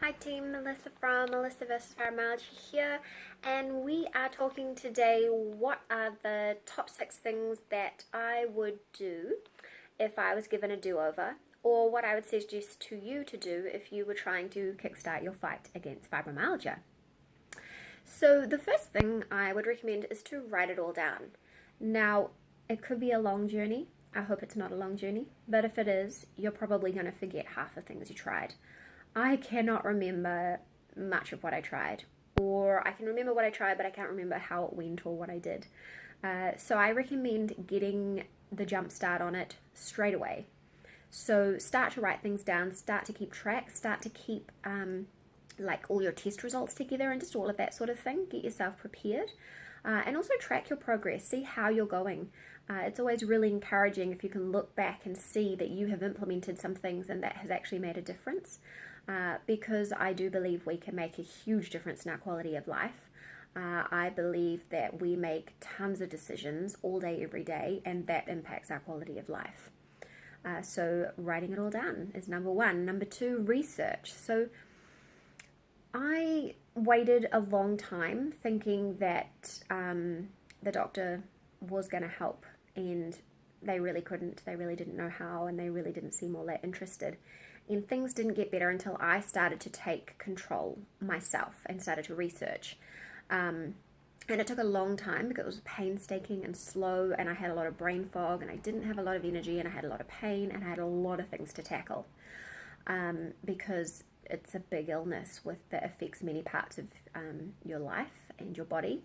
Hi team, Melissa from Melissa vs. Fibromyalgia here, and we are talking today what are the top 6 things that I would do if I was given a do-over, or what I would suggest to you to do if you were trying to kickstart your fight against fibromyalgia. So the first thing I would recommend is to write it all down. Now, it could be a long journey. I hope it's not a long journey, but if it is, you're probably going to forget half the things you tried. I cannot remember much of what I tried, or I can remember what I tried, but I can't remember how it went or what I did. So I recommend getting the jump start on it straight away. So start to write things down, start to keep track, start to keep like all your test results together and just all of that sort of thing. Get yourself prepared. And also track your progress, see how you're going. It's always really encouraging if you can look back and see that you have implemented some things and that has actually made a difference. Because I do believe we can make a huge difference in our quality of life. I believe that we make tons of decisions all day, every day, and that impacts our quality of life. So writing it all down is number 1. Number 2, research. So I waited a long time thinking that the doctor was going to help, and they really couldn't. They really didn't know how, and they really didn't seem all that interested. And things didn't get better until I started to take control myself and started to research. And it took a long time because it was painstaking and slow, and I had a lot of brain fog, and I didn't have a lot of energy, and I had a lot of pain, and I had a lot of things to tackle. Because it's a big illness that affects many parts of your life and your body.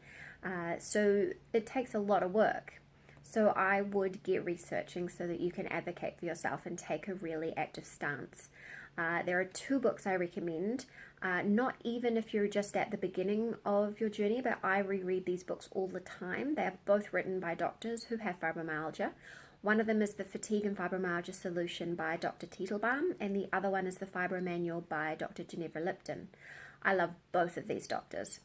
So it takes a lot of work. So I would get researching so that you can advocate for yourself and take a really active stance. There are 2 books I recommend, not even if you're just at the beginning of your journey, but I reread these books all the time. They are both written by doctors who have fibromyalgia. One of them is The Fatigue and Fibromyalgia Solution by Dr. Teitelbaum, and the other one is The Fibro Manual by Dr. Ginevra Lipton. I love both of these doctors.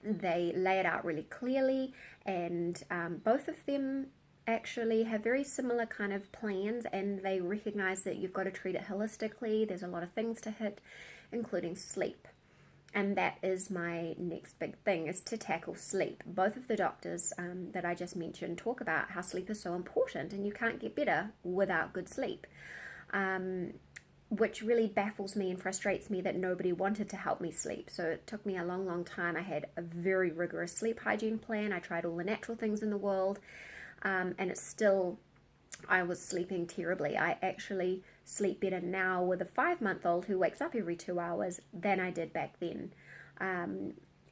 They lay it out really clearly, and both of them actually have very similar kind of plans, and they recognize that you've got to treat it holistically. There's a lot of things to hit, including sleep. And that is my next big thing, is to tackle sleep. Both of the doctors that I just mentioned talk about how sleep is so important, and you can't get better without good sleep. Which really baffles me and frustrates me that nobody wanted to help me sleep. So it took me a long, long time. I had a very rigorous sleep hygiene plan. I tried all the natural things in the world, and it's still, I was sleeping terribly. I actually sleep better now with a 5-month-old who wakes up every 2 hours than I did back then.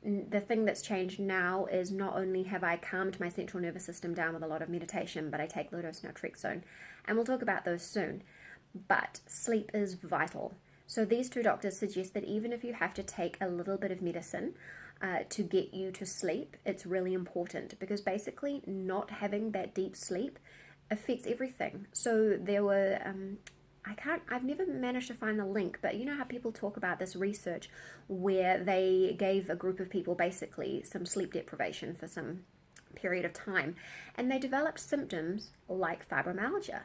The thing that's changed now is not only have I calmed my central nervous system down with a lot of meditation, but I take low-dose naltrexone, and we'll talk about those soon. But sleep is vital. So these 2 doctors suggest that even if you have to take a little bit of medicine to get you to sleep, it's really important, because basically not having that deep sleep affects everything. So there were, I've never managed to find the link, but you know how people talk about this research where they gave a group of people basically some sleep deprivation for some period of time, and they developed symptoms like fibromyalgia.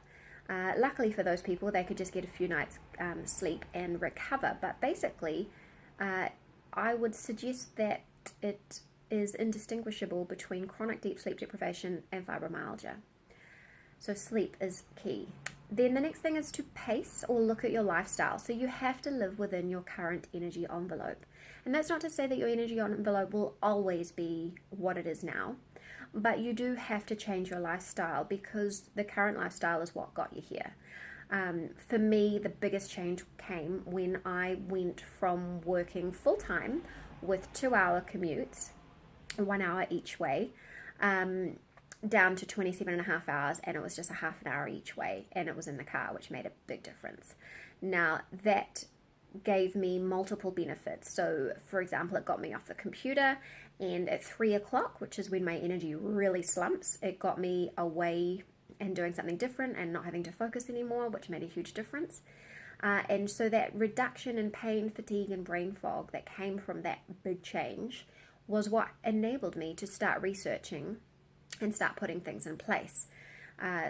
Luckily for those people, they could just get a few nights sleep and recover. But basically, I would suggest that it is indistinguishable between chronic deep sleep deprivation and fibromyalgia. So sleep is key. Then the next thing is to pace or look at your lifestyle. So you have to live within your current energy envelope. And that's not to say that your energy envelope will always be what it is now. But you do have to change your lifestyle, because the current lifestyle is what got you here. For me, the biggest change came when I went from working full-time with 2-hour commutes, 1 hour each way, down to 27.5 hours, and it was just a half an hour each way, and it was in the car, which made a big difference. Now, that gave me multiple benefits. So, for example, it got me off the computer, and at 3 o'clock, which is when my energy really slumps, it got me away and doing something different and not having to focus anymore, which made a huge difference. And so that reduction in pain, fatigue, and brain fog that came from that big change was what enabled me to start researching and start putting things in place.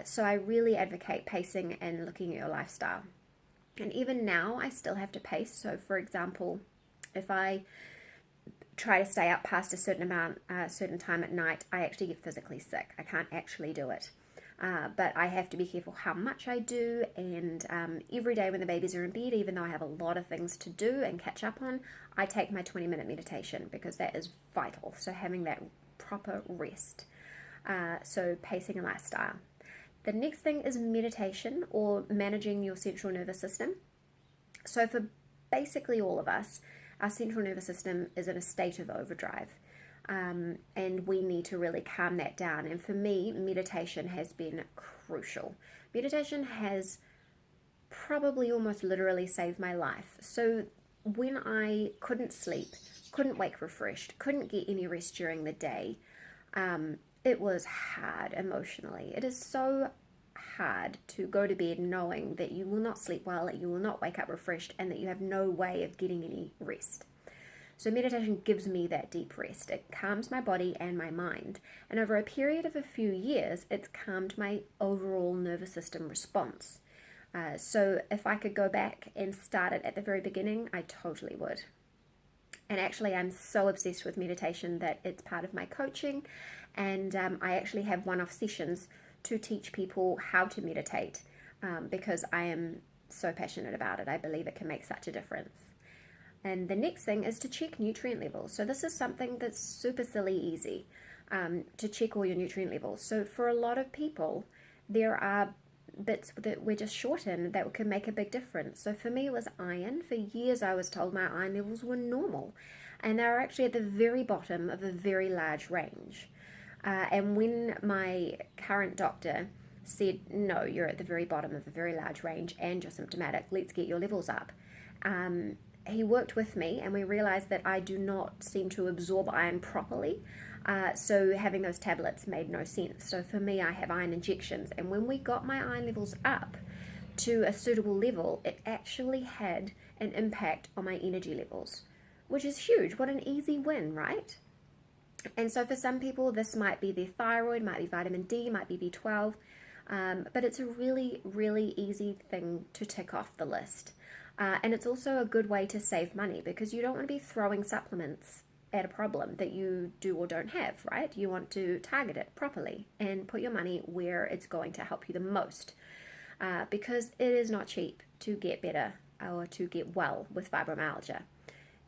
So I really advocate pacing and looking at your lifestyle. And even now, I still have to pace. So for example, If I try to stay up past a certain time at night, I actually get physically sick. I can't actually do it. But I have to be careful how much I do, and every day when the babies are in bed, even though I have a lot of things to do and catch up on, I take my 20-minute meditation because that is vital. So having that proper rest. So pacing and lifestyle. The next thing is meditation or managing your central nervous system. So for basically all of us, our central nervous system is in a state of overdrive. And we need to really calm that down. And for me, meditation has been crucial. Meditation has probably almost literally saved my life. So when I couldn't sleep, couldn't wake refreshed, couldn't get any rest during the day, it was hard emotionally. It is so hard to go to bed knowing that you will not sleep well, that you will not wake up refreshed, and that you have no way of getting any rest. So meditation gives me that deep rest. It calms my body and my mind. And over a period of a few years, it's calmed my overall nervous system response. So if I could go back and start it at the very beginning, I totally would. And actually, I'm so obsessed with meditation that it's part of my coaching. And I actually have one-off sessions to teach people how to meditate because I am so passionate about it. I believe it can make such a difference. And the next thing is to check nutrient levels. So this is something that's super silly easy, to check all your nutrient levels. So for a lot of people, there are bits that we're just short in that can make a big difference. So for me, it was iron. For years, I was told my iron levels were normal, and they were actually at the very bottom of a very large range. And when my current doctor said, no, you're at the very bottom of a very large range and you're symptomatic, let's get your levels up. He worked with me, and we realized that I do not seem to absorb iron properly. So having those tablets made no sense. So for me, I have iron injections. And when we got my iron levels up to a suitable level, it actually had an impact on my energy levels, which is huge. What an easy win, right? And so for some people, this might be their thyroid, might be vitamin D, might be B12. But it's a really, really easy thing to tick off the list. And it's also a good way to save money because you don't want to be throwing supplements at a problem that you do or don't have, right? You want to target it properly and put your money where it's going to help you the most, because it is not cheap to get better or to get well with fibromyalgia.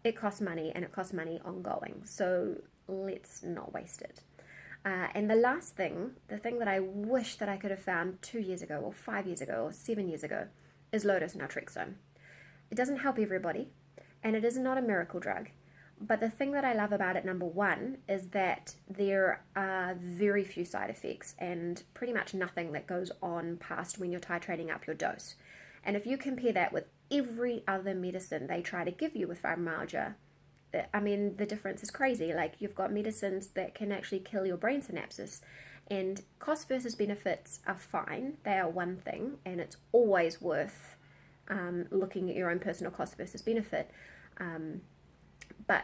It costs money, and it costs money ongoing, so let's not waste it. And the last thing, the thing that I wish that I could have found 2 years ago or 5 years ago or 7 years ago, is low-dose naltrexone. It doesn't help everybody, and it is not a miracle drug. But the thing that I love about it, number one, is that there are very few side effects and pretty much nothing that goes on past when you're titrating up your dose. And if you compare that with every other medicine they try to give you with fibromyalgia, I mean, the difference is crazy. Like, you've got medicines that can actually kill your brain synapses. And cost versus benefits are fine. They are one thing, and it's always worth looking at your own personal cost versus benefit. But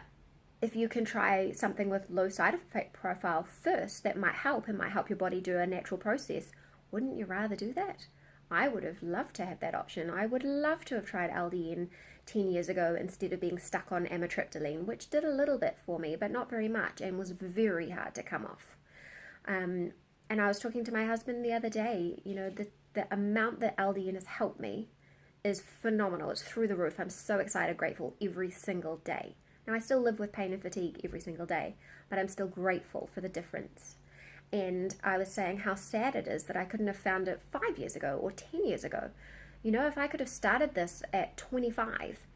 if you can try something with low side effect profile first, that might help and might help your body do a natural process. Wouldn't you rather do that? I would have loved to have that option. I would love to have tried LDN 10 years ago instead of being stuck on amitriptyline, which did a little bit for me, but not very much, and was very hard to come off. And I was talking to my husband the other day, you know, the amount that LDN has helped me is phenomenal. It's through the roof. I'm so excited, grateful every single day. Now, I still live with pain and fatigue every single day, but I'm still grateful for the difference. And I was saying how sad it is that I couldn't have found it 5 years ago or 10 years ago. You know, if I could have started this at 25,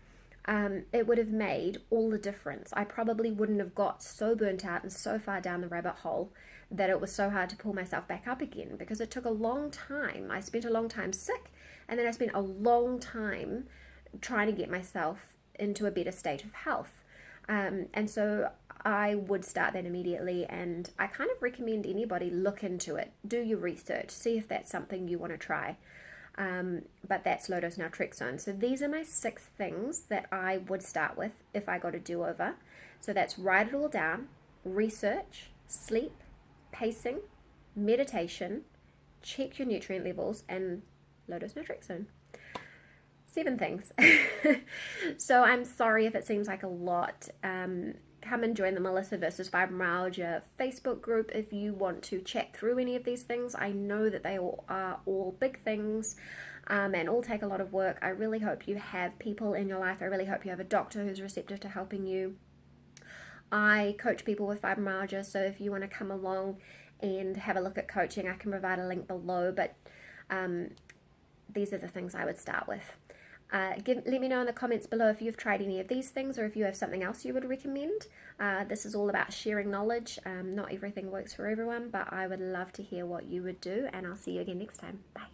it would have made all the difference. I probably wouldn't have got so burnt out and so far down the rabbit hole that it was so hard to pull myself back up again, because it took a long time. I spent a long time sick, and then I spent a long time trying to get myself into a better state of health. And so I would start that immediately, and I kind of recommend anybody look into it, do your research, see if that's something you want to try. But that's low-dose naltrexone. So these are my 6 things that I would start with if I got a do-over. So that's write it all down: research, sleep, pacing, meditation, check your nutrient levels, and low-dose naltrexone. 7 things. So I'm sorry if it seems like a lot. Come and join the Melissa versus Fibromyalgia Facebook group if you want to chat through any of these things. I know that they all are all big things, and all take a lot of work. I really hope you have people in your life. I really hope you have a doctor who's receptive to helping you. I coach people with fibromyalgia, so if you want to come along and have a look at coaching, I can provide a link below, but these are the things I would start with. Let me know in the comments below if you've tried any of these things or if you have something else you would recommend. This is all about sharing knowledge. Not everything works for everyone, but I would love to hear what you would do, and I'll see you again next time. Bye.